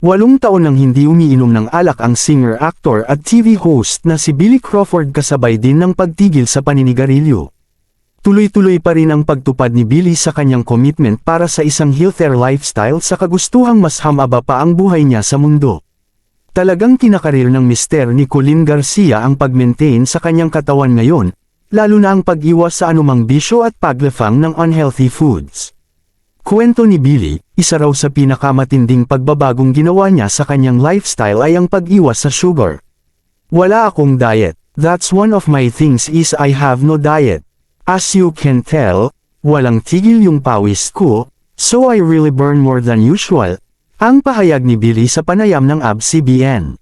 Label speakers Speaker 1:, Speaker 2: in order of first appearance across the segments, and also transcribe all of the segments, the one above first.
Speaker 1: 8 taon nang hindi umiinom ng alak ang singer, actor at TV host na si Billy Crawford kasabay din ng pagtigil sa paninigarilyo. Tuloy-tuloy pa rin ang pagtupad ni Billy sa kanyang commitment para sa isang healthier lifestyle sa kagustuhang mas humaba pa ang buhay niya sa mundo. Talagang kinakarir ng Mr. Nicolin Garcia ang pag-maintain sa kanyang katawan ngayon, lalo na ang pag-iwas sa anumang bisyo at paglefang ng unhealthy foods. Kwento ni Billy, isa raw sa pinakamatinding pagbabagong ginawa niya sa kanyang lifestyle ay ang pag-iwas sa sugar. Wala akong diet. That's one of my things is I have no diet. As you can tell, walang tigil yung pawis ko, so I really burn more than usual. Ang pahayag ni Billy sa panayam ng ABS-CBN.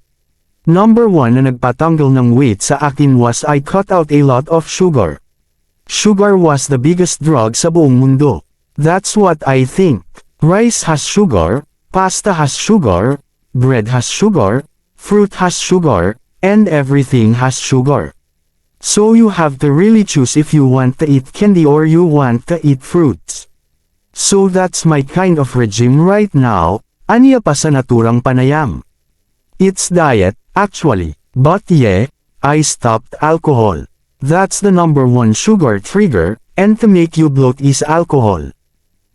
Speaker 1: Number 1 na nagpatanggal ng weight sa akin was I cut out a lot of sugar. Sugar was the biggest drug sa buong mundo. That's what I think. Rice has sugar, pasta has sugar, bread has sugar, fruit has sugar, and everything has sugar. So you have to really choose if you want to eat candy or you want to eat fruits. So that's my kind of regime right now, aniya pa sa naturang panayam. It's diet, actually, but yeah, I stopped alcohol. That's the number 1 sugar trigger, and to make you bloat is alcohol.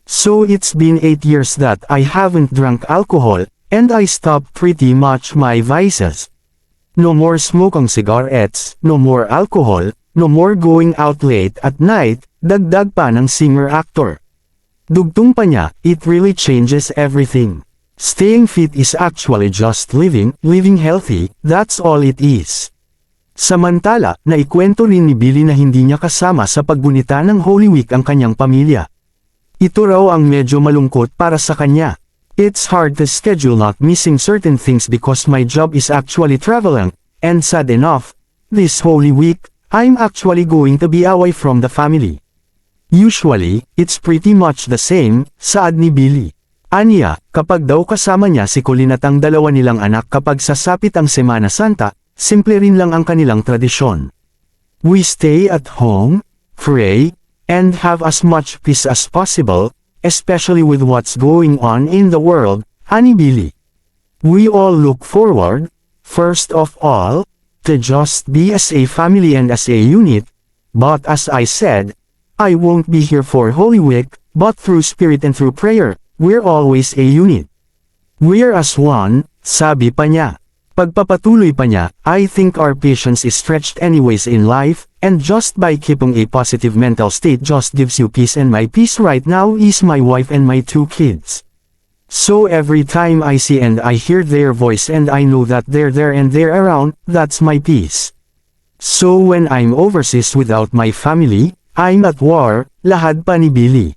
Speaker 1: So it's been 8 years that I haven't drank alcohol, and I stopped pretty much my vices. No more smoking cigarettes, no more alcohol, no more going out late at night, dagdag pa ng singer-actor. Dugtong pa niya, it really changes everything. Staying fit is actually just living healthy, that's all it is. Samantala, naikwento rin ni Billy na hindi niya kasama sa paggunita ng Holy Week ang kanyang pamilya. Ito raw ang medyo malungkot para sa kanya. It's hard to schedule not missing certain things because my job is actually traveling, and sad enough, this Holy Week, I'm actually going to be away from the family. Usually, it's pretty much the same, saad ni Billy. Aniya, kapag daw kasama niya si Colin at ang dalawa nilang anak kapag sasapit ang Semana Santa, simple rin lang ang kanilang tradisyon. We stay at home, pray, and have as much peace as possible, especially with what's going on in the world, ani Billy. We all look forward, first of all, to just be as a family and as a unit, but as I said, I won't be here for Holy Week, but through spirit and through prayer, we're always a unit. We're as one, sabi pa niya. Pagpapatuloy pa niya, I think our patience is stretched anyways in life, and just by keeping a positive mental state just gives you peace, and my peace right now is my wife and my 2 kids. So every time I see and I hear their voice and I know that they're there and they're around, that's my peace. So when I'm overseas without my family, I'm at war, lahad pa ni Billy.